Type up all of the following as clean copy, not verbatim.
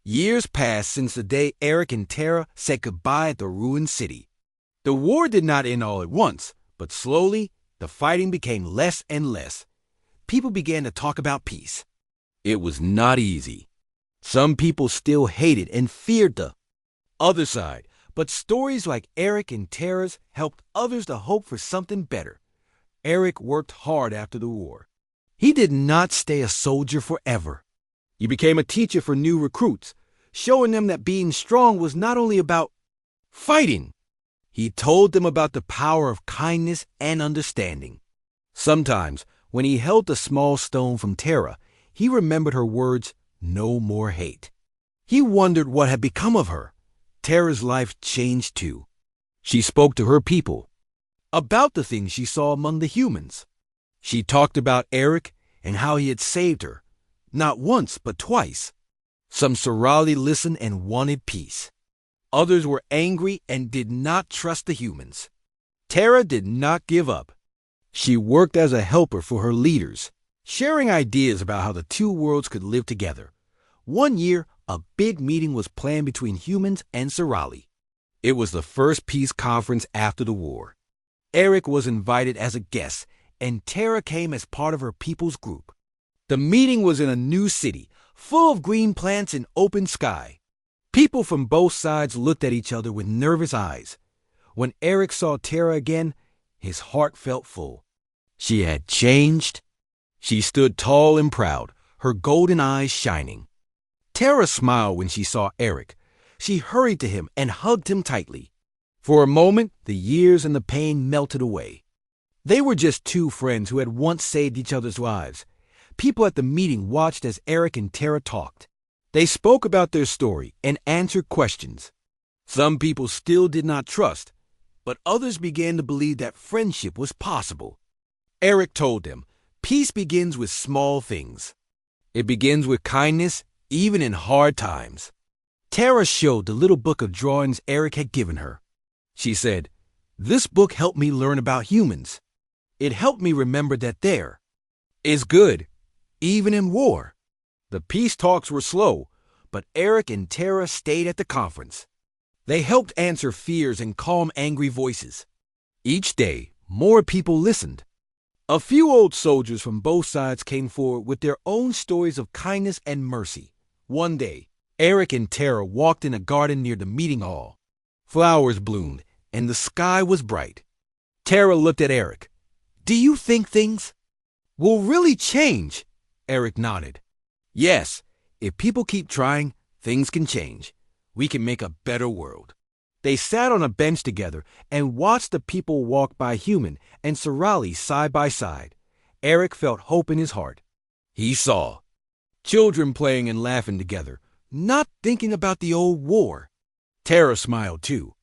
Years passed since the day Eric and Tara said goodbye at the ruined city. The war did not end all at once, but slowly, the fighting became less and less. People began to talk about peace. It was not easy. Some people still hated and feared the other side, but stories like Eric and Tara's helped others to hope for something better. Eric worked hard after the war. He did not stay a soldier forever. He became a teacher for new recruits, showing them that being strong was not only about fighting. He told them about the power of kindness and understanding. Sometimes, when he held the small stone from Tara, he remembered her words, "No more hate." He wondered what had become of her. Tara's life changed too. She spoke to her people about the things she saw among the humans. She talked about Eric and how he had saved her, not once but twice. Some Sorali listened and wanted peace. Others were angry and did not trust the humans. Tara did not give up. She worked as a helper for her leaders, sharing ideas about how the two worlds could live together. One year, a big meeting was planned between humans and Sorali. It was the first peace conference after the war. Eric was invited as a guest, and Tara came as part of her people's group. The meeting was in a new city, full of green plants and open sky. People from both sides looked at each other with nervous eyes. When Eric saw Tara again, his heart felt full. She had changed. She stood tall and proud, her golden eyes shining. Tara smiled when she saw Eric. She hurried to him and hugged him tightly. For a moment, the years and the pain melted away. They were just two friends who had once saved each other's lives. People at the meeting watched as Eric and Tara talked. They spoke about their story and answered questions. Some people still did not trust, but others began to believe that friendship was possible. Eric told them, peace begins with small things. It begins with kindness, even in hard times. Tara showed the little book of drawings Eric had given her. She said, "This book helped me learn about humans. It helped me remember that there is good, even in war." The peace talks were slow, but Eric and Tara stayed at the conference. They helped answer fears and calm angry voices. Each day, more people listened. A few old soldiers from both sides came forward with their own stories of kindness and mercy. One day, Eric and Tara walked in a garden near the meeting hall. Flowers bloomed, and the sky was bright. Tara looked at Eric. "Do you think things will really change?" Eric nodded. "Yes, if people keep trying, things can change. We can make a better world." They sat on a bench together and watched the people walk by human and Sorali side by side. Eric felt hope in his heart. He saw children playing and laughing together, not thinking about the old war. Tara smiled too.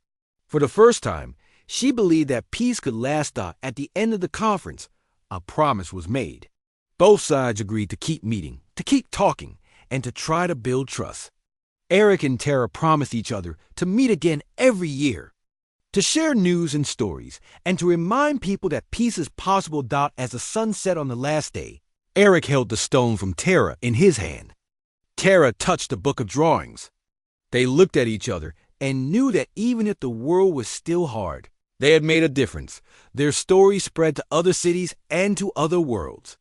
For the first time, she believed that peace could last at the end of the conference. A promise was made. Both sides agreed to keep meeting, to keep talking, and to try to build trust. Eric and Tara promised each other to meet again every year, to share news and stories, and to remind people that peace is possible. As the sun set on the last day, Eric held the stone from Tara in his hand. Tara touched the book of drawings. They looked at each other and knew that even if the world was still hard, they had made a difference. Their story spread to other cities and to other worlds.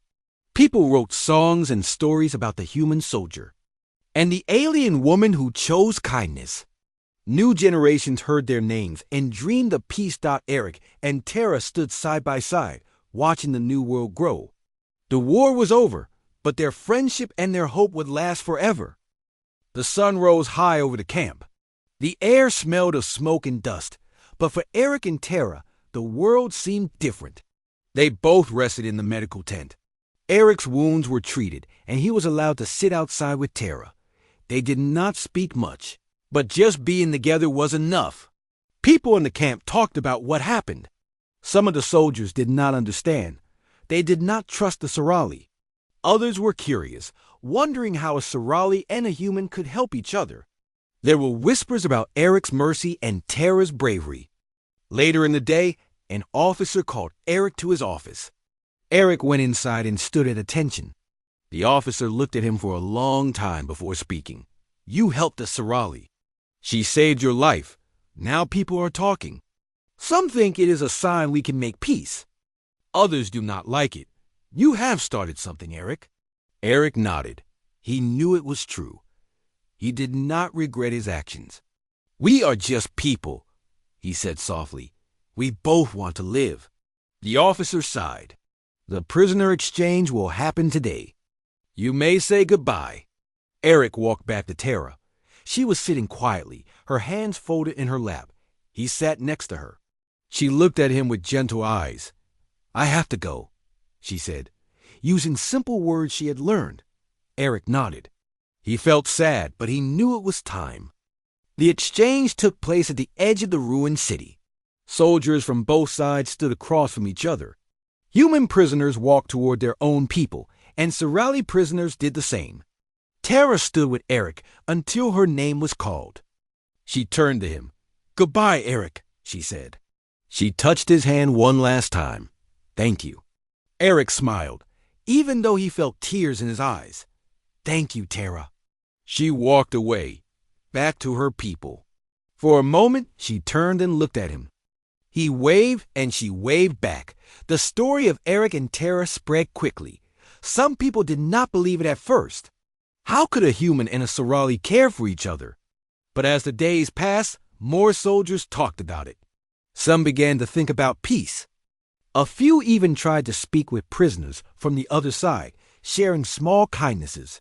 People wrote songs and stories about the human soldier and the alien woman who chose kindness. New generations heard their names and dreamed of peace. Eric and Tara stood side by side, watching the new world grow. The war was over, but their friendship and their hope would last forever. The sun rose high over the camp. The air smelled of smoke and dust, but for Eric and Tara, the world seemed different. They both rested in the medical tent. Eric's wounds were treated, and he was allowed to sit outside with Tara. They did not speak much, but just being together was enough. People in the camp talked about what happened. Some of the soldiers did not understand. They did not trust the Sorali. Others were curious, wondering how a Sorali and a human could help each other. There were whispers about Eric's mercy and Tara's bravery. Later in the day, an officer called Eric to his office. Eric went inside and stood at attention. The officer looked at him for a long time before speaking. You helped the Sorali. She saved your life. Now people are talking. Some think it is a sign we can make peace. Others do not like it. You have started something, Eric." Eric nodded. He knew it was true. He did not regret his actions. "We are just people," he said softly. "We both want to live." The officer sighed. "The prisoner exchange will happen today. You may say goodbye." Eric walked back to Tara. She was sitting quietly, her hands folded in her lap. He sat next to her. She looked at him with gentle eyes. "I have to go," she said, using simple words she had learned. Eric nodded. He felt sad, but he knew it was time. The exchange took place at the edge of the ruined city. Soldiers from both sides stood across from each other. Human prisoners walked toward their own people, and Sorali prisoners did the same. Tara stood with Eric until her name was called. She turned to him. "Goodbye, Eric," she said. She touched his hand one last time. "Thank you." Eric smiled, even though he felt tears in his eyes. "Thank you, Tara." She walked away, back to her people. For a moment, she turned and looked at him. He waved and she waved back. The story of Eric and Tara spread quickly. Some people did not believe it at first. How could a human and a Sorali care for each other? But as the days passed, more soldiers talked about it. Some began to think about peace. A few even tried to speak with prisoners from the other side, sharing small kindnesses.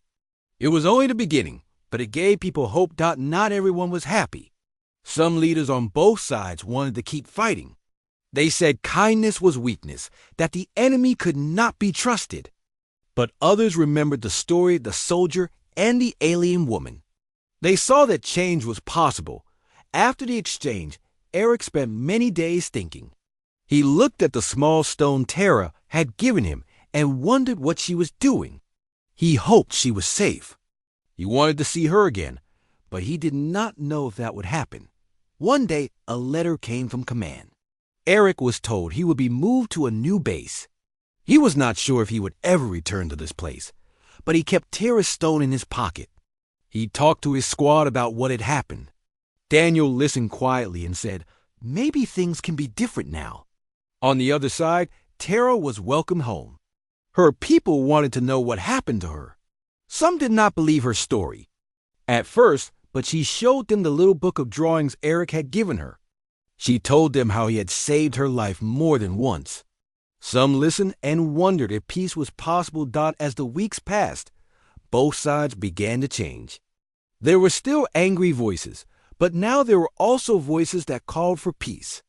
It was only the beginning, but it gave people hope that not everyone was happy. Some leaders on both sides wanted to keep fighting. They said kindness was weakness, that the enemy could not be trusted. But others remembered the story of the soldier and the alien woman. They saw that change was possible. After the exchange, Eric spent many days thinking. He looked at the small stone Tara had given him and wondered what she was doing. He hoped she was safe. He wanted to see her again, but he did not know if that would happen. One day, a letter came from command. Eric was told he would be moved to a new base. He was not sure if he would ever return to this place, but he kept Tara's stone in his pocket. He talked to his squad about what had happened. Daniel listened quietly and said, "Maybe things can be different now." On the other side, Tara was welcomed home. Her people wanted to know what happened to her. Some did not believe her story at first, but she showed them the little book of drawings Eric had given her. She told them how he had saved her life more than once. Some listened and wondered if peace was possible. As the weeks passed, both sides began to change. There were still angry voices, but now there were also voices that called for peace.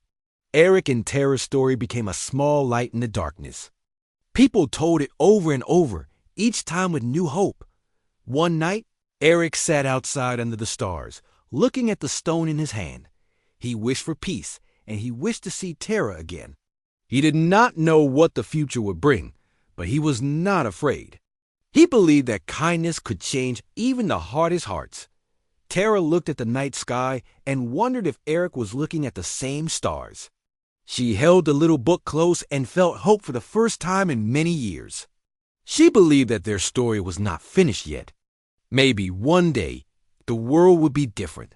Eric and Tara's story became a small light in the darkness. People told it over and over, each time with new hope. One night, Eric sat outside under the stars, looking at the stone in his hand. He wished for peace, and he wished to see Tara again. He did not know what the future would bring, but he was not afraid. He believed that kindness could change even the hardest hearts. Tara looked at the night sky and wondered if Eric was looking at the same stars. She held the little book close and felt hope for the first time in many years. She believed that their story was not finished yet. Maybe one day the world would be different.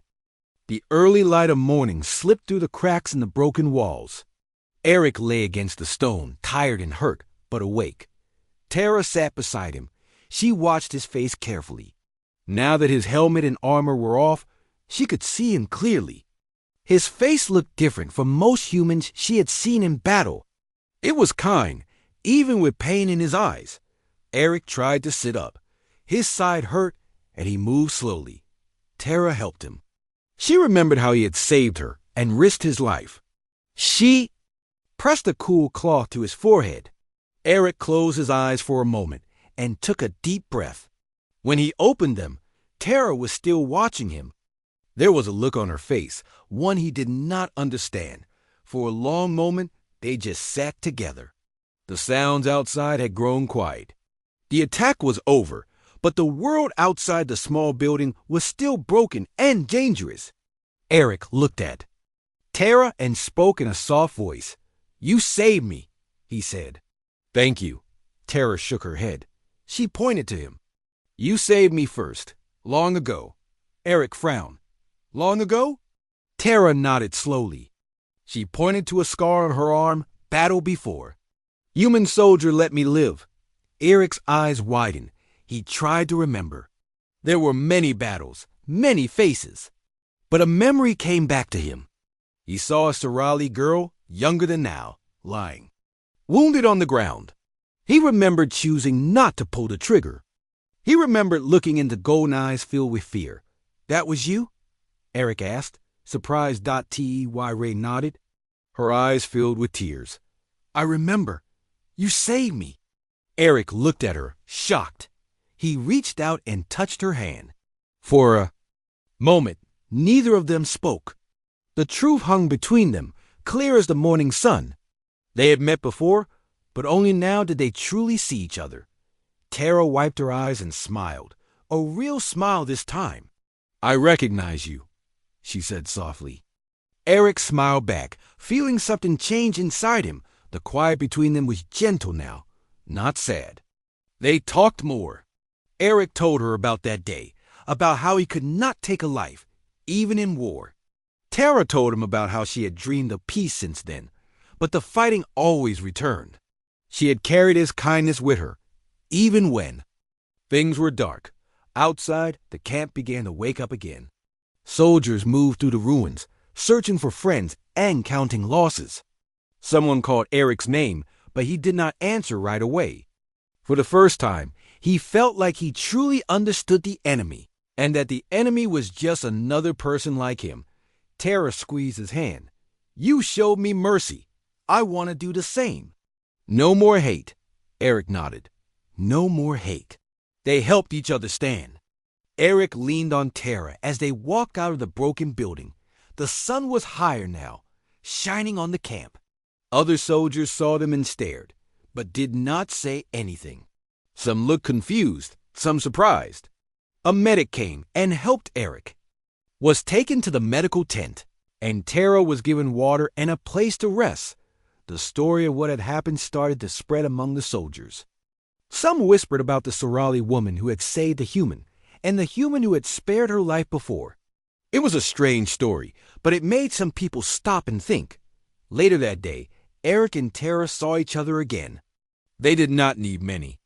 The early light of morning slipped through the cracks in the broken walls. Eric lay against the stone, tired and hurt, but awake. Tara sat beside him. She watched his face carefully. Now that his helmet and armor were off, she could see him clearly. His face looked different from most humans she had seen in battle. It was kind, even with pain in his eyes. Eric tried to sit up. His side hurt, and he moved slowly. Tara helped him. She remembered how he had saved her and risked his life. She pressed a cool cloth to his forehead. Eric closed his eyes for a moment and took a deep breath. When he opened them, Tara was still watching him. There was a look on her face, one he did not understand. For a long moment, they just sat together. The sounds outside had grown quiet. The attack was over, but the world outside the small building was still broken and dangerous. Eric looked at Tara and spoke in a soft voice. "You saved me," he said. "Thank you." Tara shook her head. She pointed to him. "You saved me first, long ago. Eric frowned. Long ago? Tara nodded slowly. She pointed to a scar on her arm, battle before. Human soldier let me live. Eric's eyes widened. He tried to remember. There were many battles, many faces. But a memory came back to him. He saw a Sorali girl, younger than now, lying, wounded on the ground. He remembered choosing not to pull the trigger. He remembered looking into golden eyes filled with fear. That was you? Eric asked. Surprised. Tey Ray nodded. Her eyes filled with tears. I remember. You saved me. Eric looked at her, shocked. He reached out and touched her hand. For a moment, neither of them spoke. The truth hung between them, clear as the morning sun. They had met before, but only now did they truly see each other. Tara wiped her eyes and smiled, a real smile this time. I recognize you, she said softly. Eric smiled back, feeling something change inside him. The quiet between them was gentle now, not sad. They talked more. Eric told her about that day, about how he could not take a life, even in war. Tara told him about how she had dreamed of peace since then, but the fighting always returned. She had carried his kindness with her, even when things were dark. Outside, the camp began to wake up again. Soldiers moved through the ruins, searching for friends and counting losses. Someone called Eric's name, but he did not answer right away. For the first time, he felt like he truly understood the enemy, and that the enemy was just another person like him. Tara squeezed his hand. You showed me mercy. I want to do the same. No more hate. Eric nodded. No more hate. They helped each other stand. Eric leaned on Tara as they walked out of the broken building. The sun was higher now, shining on the camp. Other soldiers saw them and stared, but did not say anything. Some looked confused, some surprised. A medic came and helped Eric. Was taken to the medical tent, and Tara was given water and a place to rest. The story of what had happened started to spread among the soldiers. Some whispered about the Sorali woman who had saved the human, and the human who had spared her life before. It was a strange story, but it made some people stop and think. Later that day, Eric and Tara saw each other again. They did not need many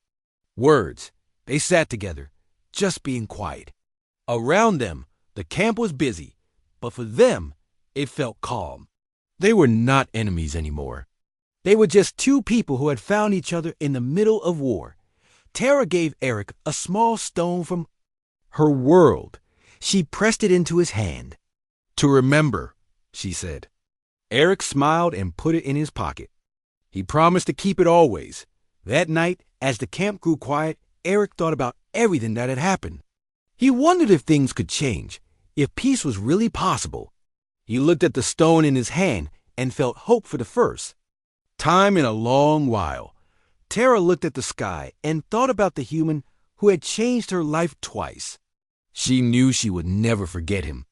words. They sat together, just being quiet. Around them, the camp was busy, but for them, it felt calm. They were not enemies anymore. They were just two people who had found each other in the middle of war. Tara gave Eric a small stone from her world. She pressed it into his hand. To remember, she said. Eric smiled and put it in his pocket. He promised to keep it always. That night, as the camp grew quiet, Eric thought about everything that had happened. He wondered if things could change, if peace was really possible. He looked at the stone in his hand and felt hope for the first time in a long while. Tara looked at the sky and thought about the human who had changed her life twice. She knew she would never forget him.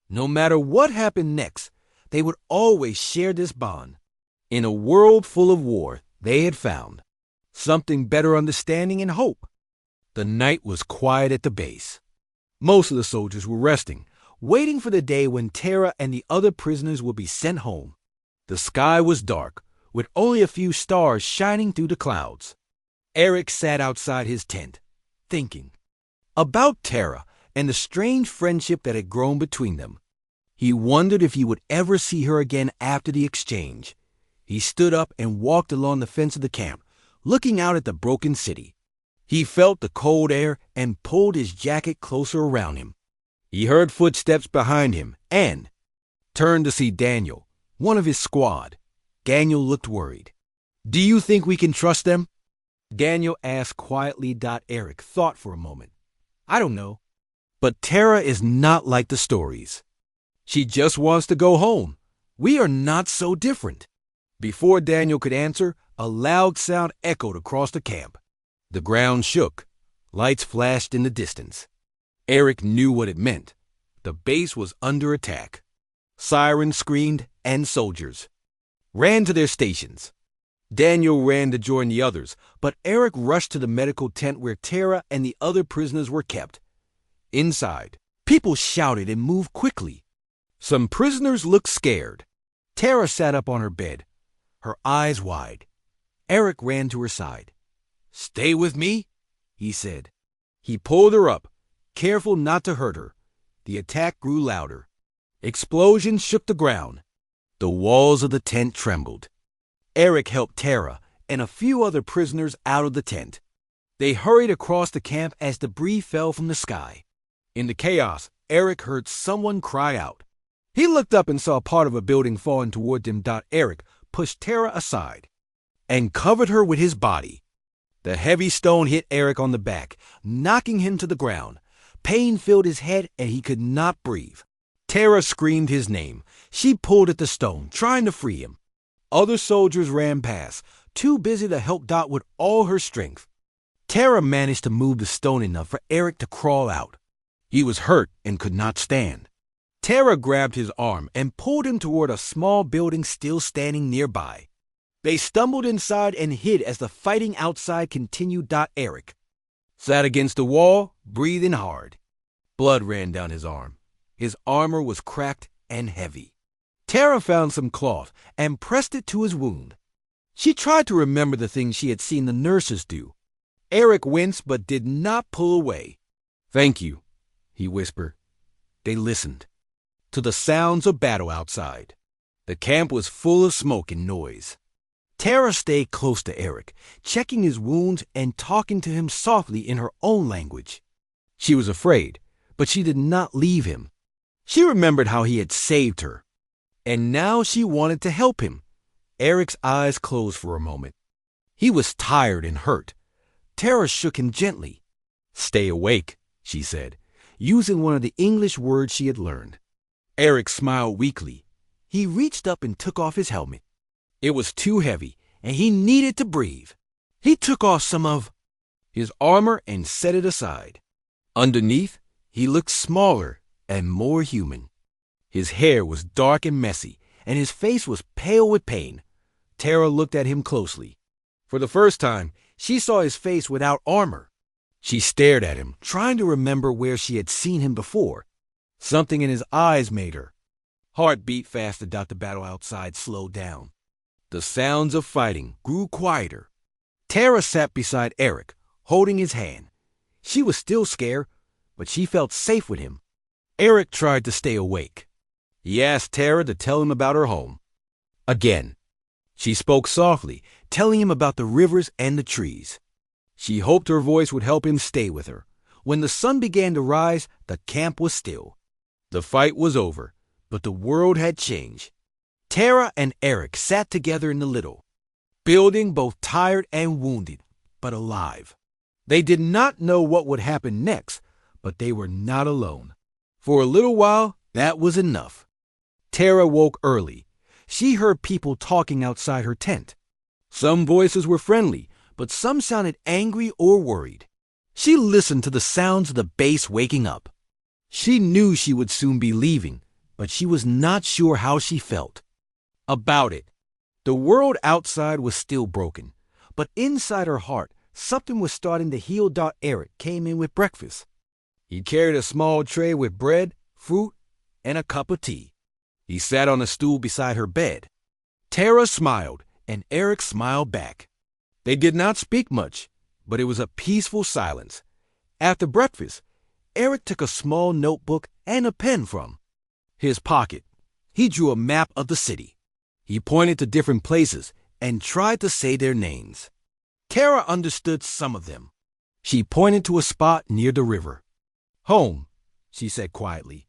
No matter what happened next, they would always share this bond. In a world full of war, they had found something better understanding and hope. The night was quiet at the base. Most of the soldiers were resting, waiting for the day when Tara and the other prisoners would be sent home. The sky was dark, with only a few stars shining through the clouds. Eric sat outside his tent, thinking about Tara and the strange friendship that had grown between them. He wondered if he would ever see her again after the exchange. He stood up and walked along the fence of the camp, looking out at the broken city. He felt the cold air and pulled his jacket closer around him. He heard footsteps behind him and turned to see Daniel, one of his squad. Daniel looked worried. Do you think we can trust them? Daniel asked quietly. Eric thought for a moment. I don't know. But Tara is not like the stories. She just wants to go home. We are not so different. Before Daniel could answer, a loud sound echoed across the camp. The ground shook. Lights flashed in the distance. Eric knew what it meant. The base was under attack. Sirens screamed, and soldiers ran to their stations. Daniel ran to join the others, but Eric rushed to the medical tent where Tara and the other prisoners were kept. Inside, People shouted and moved quickly. Some prisoners looked scared. Tara sat up on her bed, her eyes wide. Eric ran to her side. "Stay with me," he said. He pulled her up, careful not to hurt her. The attack grew louder. Explosions shook the ground. The walls of the tent trembled. Eric helped Tara and a few other prisoners out of the tent. They hurried across the camp as debris fell from the sky. In the chaos, Eric heard someone cry out. He looked up and saw part of a building falling toward them. Eric pushed Tara aside and covered her with his body. The heavy stone hit Eric on the back, knocking him to the ground. Pain filled his head and he could not breathe. Tara screamed his name. She pulled at the stone, trying to free him. Other soldiers ran past, too busy to help Dot with all her strength. Tara managed to move the stone enough for Eric to crawl out. He was hurt and could not stand. Tara grabbed his arm and pulled him toward a small building still standing nearby. They stumbled inside and hid as the fighting outside continued. Eric sat against the wall, breathing hard. Blood ran down his arm. His armor was cracked and heavy. Tara found some cloth and pressed it to his wound. She tried to remember the things she had seen the nurses do. Eric winced but did not pull away. "Thank you," he whispered. They listened to the sounds of battle outside. The camp was full of smoke and noise. Tara stayed close to Eric, checking his wounds and talking to him softly in her own language. She was afraid, but she did not leave him. She remembered how he had saved her, and now she wanted to help him. Eric's eyes closed for a moment. He was tired and hurt. Tara shook him gently. "Stay awake," she said, using one of the English words she had learned. Eric smiled weakly. He reached up and took off his helmet. It was too heavy, and he needed to breathe. He took off some of his armor and set it aside. Underneath, he looked smaller and more human. His hair was dark and messy, and his face was pale with pain. Tara looked at him closely. For the first time, she saw his face without armor. She stared at him, trying to remember where she had seen him before. Something in his eyes made her heart beat faster. The battle outside slowed down. The sounds of fighting grew quieter. Tara sat beside Eric, holding his hand. She was still scared, but she felt safe with him. Eric tried to stay awake. He asked Tara to tell him about her home. Again, she spoke softly, telling him about the rivers and the trees. She hoped her voice would help him stay with her. When the sun began to rise, the camp was still. The fight was over, but the world had changed. Tara and Eric sat together in the little building, both tired and wounded, but alive. They did not know what would happen next, but they were not alone. For a little while, that was enough. Tara woke early. She heard people talking outside her tent. Some voices were friendly, but some sounded angry or worried. She listened to the sounds of the base waking up. She knew she would soon be leaving, but she was not sure how she felt about it. The world outside was still broken, but inside her heart, something was starting to heal. Eric came in with breakfast. He carried a small tray with bread, fruit, and a cup of tea. He sat on a stool beside her bed. Tara smiled, and Eric smiled back. They did not speak much, but it was a peaceful silence. After breakfast, Eric took a small notebook and a pen from his pocket. He drew a map of the city. He pointed to different places and tried to say their names. Tara understood some of them. She pointed to a spot near the river. "Home," she said quietly.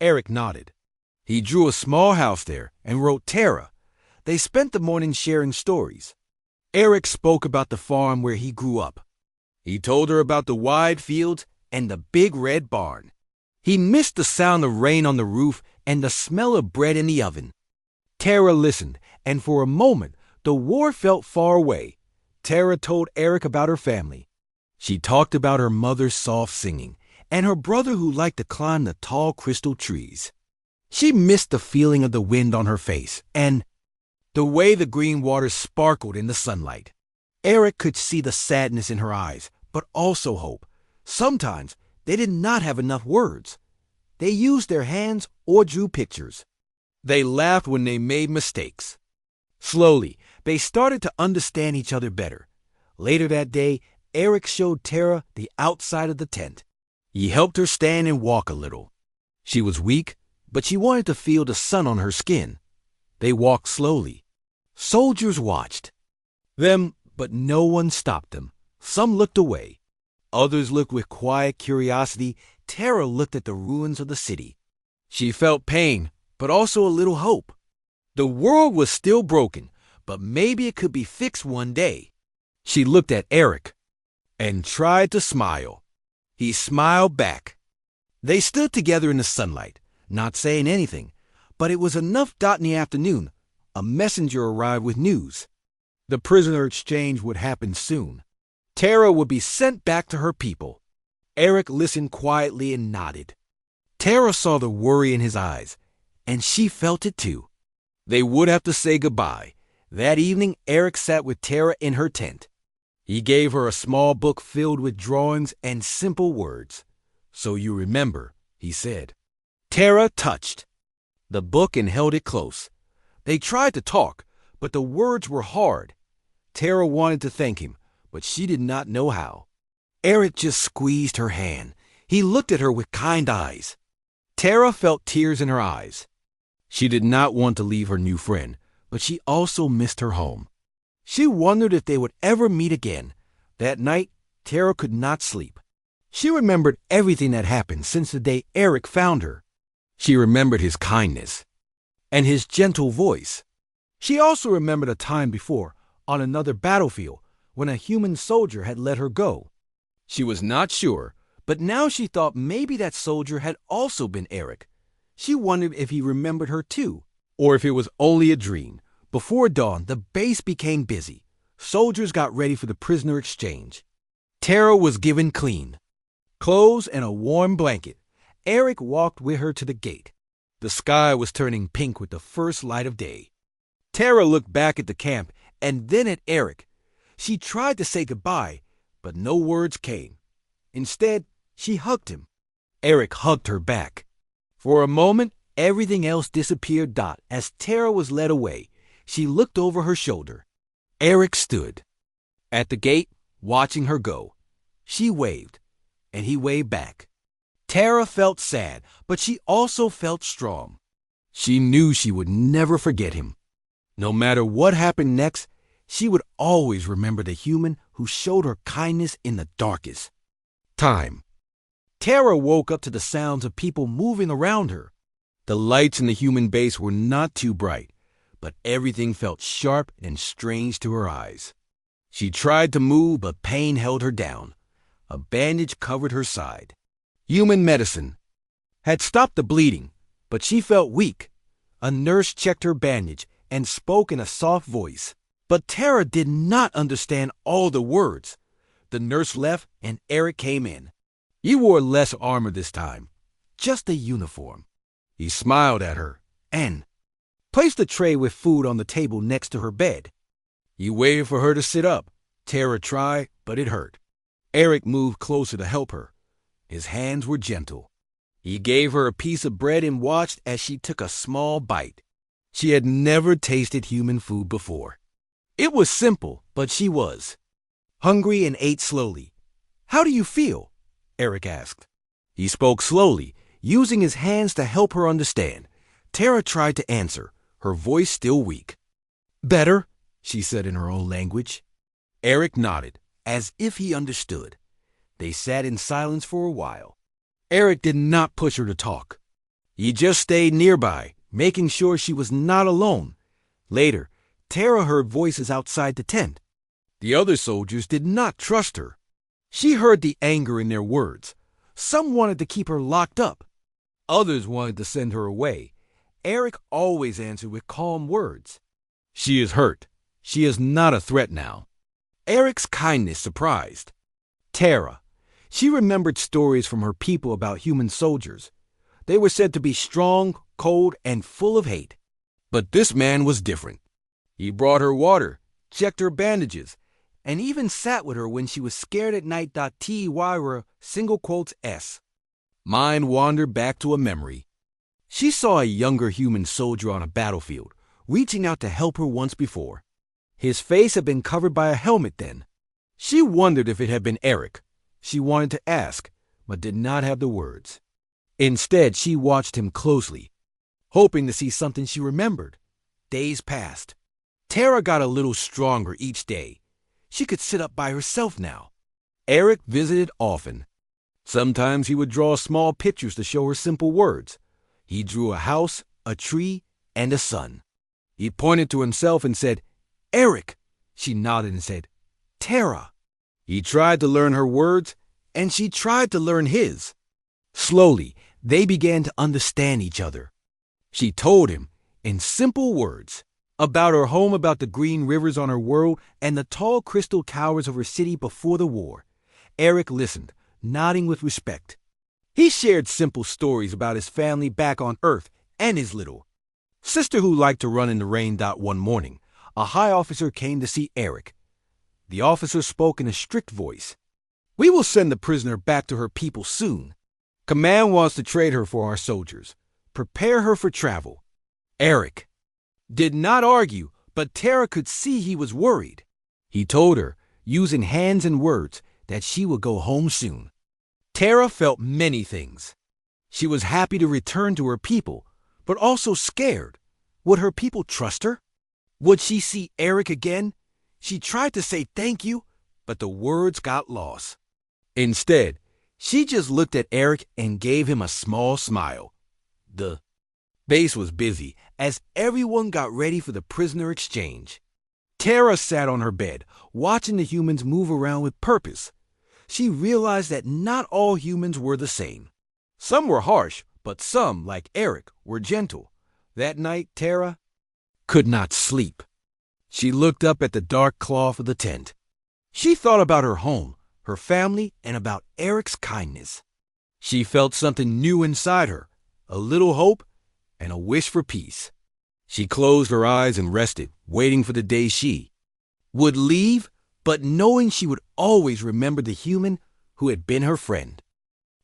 Eric nodded. He drew a small house there and wrote Tara. They spent the morning sharing stories. Eric spoke about the farm where he grew up. He told her about the wide fields and the big red barn. He missed the sound of rain on the roof and the smell of bread in the oven. Tara listened, and for a moment, the war felt far away. Tara told Eric about her family. She talked about her mother's soft singing and her brother who liked to climb the tall crystal trees. She missed the feeling of the wind on her face and the way the green water sparkled in the sunlight. Eric could see the sadness in her eyes, but also hope. Sometimes they did not have enough words. They used their hands or drew pictures. They laughed when they made mistakes. Slowly, they started to understand each other better. Later that day, Eric showed Tara the outside of the tent. He helped her stand and walk a little. She was weak, but she wanted to feel the sun on her skin. They walked slowly. Soldiers watched them, but no one stopped them. Some looked away. Others looked with quiet curiosity. Tara looked at the ruins of the city. She felt pain, but also a little hope. The world was still broken, but maybe it could be fixed one day. She looked at Eric and tried to smile. He smiled back. They stood together in the sunlight, not saying anything, but it was enough. In the afternoon, a messenger arrived with news. The prisoner exchange would happen soon. Tara would be sent back to her people. Eric listened quietly and nodded. Tara saw the worry in his eyes, and she felt it too. They would have to say goodbye. That evening, Eric sat with Tara in her tent. He gave her a small book filled with drawings and simple words. "So you remember," he said. Tara touched the book and held it close. They tried to talk, but the words were hard. Tara wanted to thank him, but she did not know how. Eric just squeezed her hand. He looked at her with kind eyes. Tara felt tears in her eyes. She did not want to leave her new friend, but she also missed her home. She wondered if they would ever meet again. That night, Tara could not sleep. She remembered everything that happened since the day Eric found her. She remembered his kindness and his gentle voice. She also remembered a time before, on another battlefield, when a human soldier had let her go. She was not sure, but now she thought maybe that soldier had also been Eric. She wondered if he remembered her too, or if it was only a dream. Before dawn, the base became busy. Soldiers got ready for the prisoner exchange. Tara was given clean clothes and a warm blanket. Eric walked with her to the gate. The sky was turning pink with the first light of day. Tara looked back at the camp and then at Eric. She tried to say goodbye, but no words came. Instead, she hugged him. Eric hugged her back. For a moment, everything else disappeared. As Tara was led away, she looked over her shoulder. Eric stood at the gate, watching her go. She waved, and he waved back. Tara felt sad, but she also felt strong. She knew she would never forget him. No matter what happened next, she would always remember the human who showed her kindness in the darkest time. Tara woke up to the sounds of people moving around her. The lights in the human base were not too bright, but everything felt sharp and strange to her eyes. She tried to move, but pain held her down. A bandage covered her side. Human medicine had stopped the bleeding, but she felt weak. A nurse checked her bandage and spoke in a soft voice. But Tara did not understand all the words. The nurse left and Eric came in. He wore less armor this time, just a uniform. He smiled at her and placed a tray with food on the table next to her bed. He waited for her to sit up. Tara tried, but it hurt. Eric moved closer to help her. His hands were gentle. He gave her a piece of bread and watched as she took a small bite. She had never tasted human food before. It was simple, but she was hungry and ate slowly. "How do you feel?" Eric asked. He spoke slowly, using his hands to help her understand. Tara tried to answer, her voice still weak. "Better," she said in her own language. Eric nodded, as if he understood. They sat in silence for a while. Eric did not push her to talk. He just stayed nearby, making sure she was not alone. Later, Tara heard voices outside the tent. The other soldiers did not trust her. She heard the anger in their words. Some wanted to keep her locked up. Others wanted to send her away. Eric always answered with calm words. "She is hurt. She is not a threat now." Eric's kindness surprised Tara. She remembered stories from her people about human soldiers. They were said to be strong, cold, and full of hate. But this man was different. He brought her water, checked her bandages, and even sat with her when she was scared at night. TY were single quotes S. Mind wandered back to a memory. She saw a younger human soldier on a battlefield, reaching out to help her once before. His face had been covered by a helmet then. She wondered if it had been Eric. She wanted to ask, but did not have the words. Instead, she watched him closely, hoping to see something she remembered. Days passed. Tara got a little stronger each day. She could sit up by herself now. Eric visited often. Sometimes he would draw small pictures to show her simple words. He drew a house, a tree, and a sun. He pointed to himself and said, "Eric." She nodded and said, "Tara." He tried to learn her words, and she tried to learn his. Slowly, they began to understand each other. She told him, in simple words, about her home, about the green rivers on her world, and the tall crystal towers of her city before the war. Eric listened, nodding with respect. He shared simple stories about his family back on Earth and his little sister who liked to run in the rain. One morning, a high officer came to see Eric. The officer spoke in a strict voice. "We will send the prisoner back to her people soon. Command wants to trade her for our soldiers. Prepare her for travel." Eric did not argue, but Tara could see he was worried. He told her, using hands and words, that she would go home soon. Tara felt many things. She was happy to return to her people, but also scared. Would her people trust her? Would she see Eric again? She tried to say thank you, but the words got lost. Instead, she just looked at Eric and gave him a small smile. The base was busy as everyone got ready for the prisoner exchange. Tara sat on her bed, watching the humans move around with purpose. She realized that not all humans were the same. Some were harsh, but some, like Eric, were gentle. That night, Tara could not sleep. She looked up at the dark cloth of the tent. She thought about her home, her family, and about Eric's kindness. She felt something new inside her, a little hope and a wish for peace. She closed her eyes and rested, waiting for the day she would leave, but knowing she would always remember the human who had been her friend.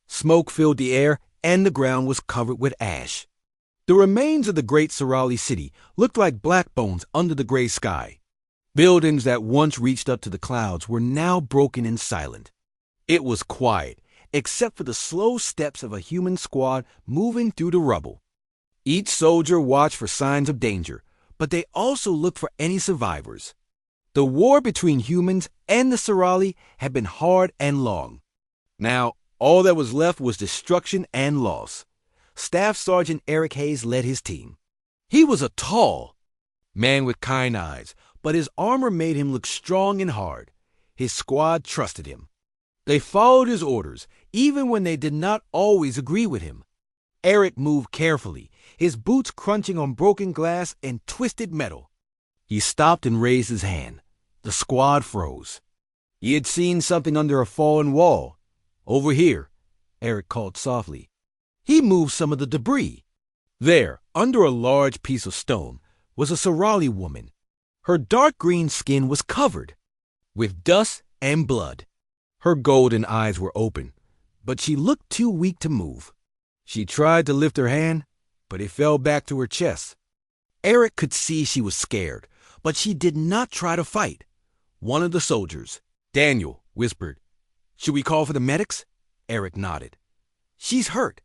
Smoke filled the air, and the ground was covered with ash. The remains of the great Sorali city looked like black bones under the gray sky. Buildings that once reached up to the clouds were now broken and silent. It was quiet, except for the slow steps of a human squad moving through the rubble. Each soldier watched for signs of danger, but they also looked for any survivors. The war between humans and the Sorali had been hard and long. Now, all that was left was destruction and loss. Staff Sergeant Eric Hayes led his team. He was a tall man with kind eyes, but his armor made him look strong and hard. His squad trusted him. They followed his orders, even when they did not always agree with him. Eric moved carefully, his boots crunching on broken glass and twisted metal. He stopped and raised his hand. The squad froze. He had seen something under a fallen wall. "Over here," Eric called softly. He moved some of the debris. There, under a large piece of stone, was a Sorali woman. Her dark green skin was covered with dust and blood. Her golden eyes were open, but she looked too weak to move. She tried to lift her hand, but it fell back to her chest. Eric could see she was scared, but she did not try to fight. One of the soldiers, Daniel, whispered, "Should we call for the medics?" Eric nodded. "She's hurt.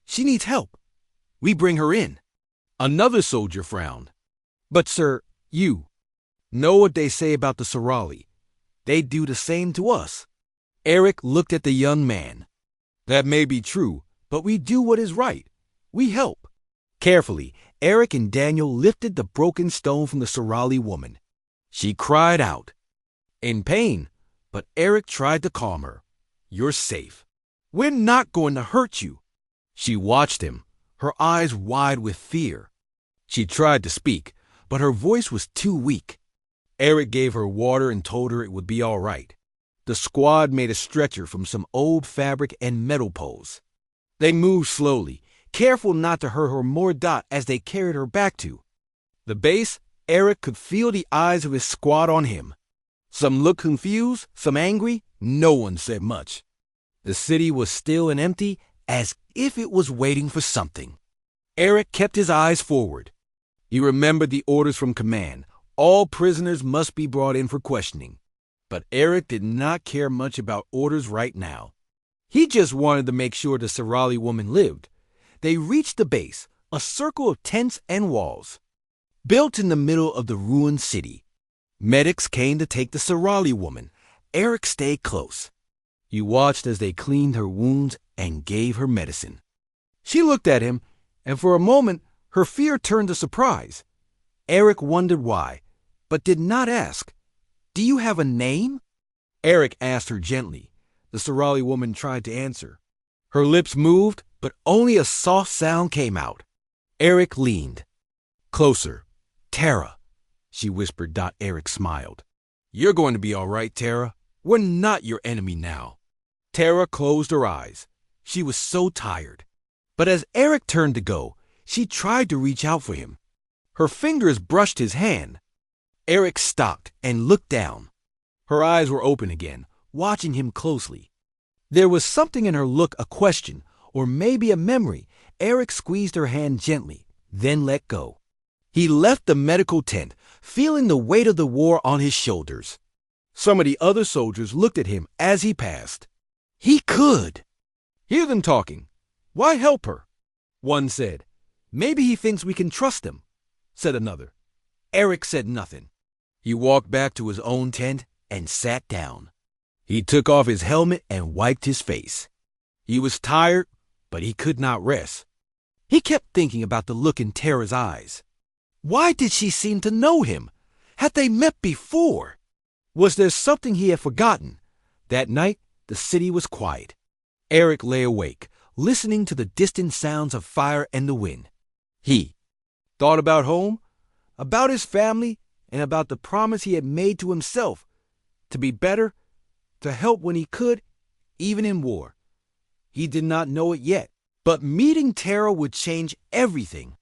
She needs help. We bring her in." Another soldier frowned. "But sir, you know what they say about the Sorali. They do the same to us." Eric looked at the young man. "That may be true, but we do what is right. We help." Carefully, Eric and Daniel lifted the broken stone from the Sorali woman. She cried out in pain, but Eric tried to calm her. "You're safe. We're not going to hurt you." She watched him, her eyes wide with fear. She tried to speak, but her voice was too weak. Eric gave her water and told her it would be all right. The squad made a stretcher from some old fabric and metal poles. They moved slowly, careful not to hurt her more as they carried her back to the base. Eric could feel the eyes of his squad on him. Some looked confused, some angry. No one said much. The city was still and empty, as if it was waiting for something. Eric kept his eyes forward. He remembered the orders from command. All prisoners must be brought in for questioning. But Eric did not care much about orders right now. He just wanted to make sure the Sirali woman lived. They reached the base, a circle of tents and walls, built in the middle of the ruined city. Medics came to take the Sirali woman. Eric stayed close. He watched as they cleaned her wounds and gave her medicine. She looked at him, and for a moment her fear turned to surprise. Eric wondered why, but did not ask. "Do you have a name?" Eric asked her gently. The Sirali woman tried to answer. Her lips moved, but only a soft sound came out. Eric leaned closer. "Tara," she whispered. Eric smiled. "You're going to be all right, Tara. We're not your enemy now." Tara closed her eyes. She was so tired. But as Eric turned to go, she tried to reach out for him. Her fingers brushed his hand. Eric stopped and looked down. Her eyes were open again, watching him closely. There was something in her look, a question, or maybe a memory. Eric squeezed her hand gently, then let go. He left the medical tent, feeling the weight of the war on his shoulders. Some of the other soldiers looked at him as he passed. He could hear them talking. "Why help her?" one said. "Maybe he thinks we can trust him," said another. Eric said nothing. He walked back to his own tent and sat down. He took off his helmet and wiped his face. He was tired, but he could not rest. He kept thinking about the look in Tara's eyes. Why did she seem to know him? Had they met before? Was there something he had forgotten? That night, the city was quiet. Eric lay awake, listening to the distant sounds of fire and the wind. He thought about home, about his family, and about the promise he had made to himself to be better, to help when he could, even in war. He did not know it yet, but meeting Tara would change everything.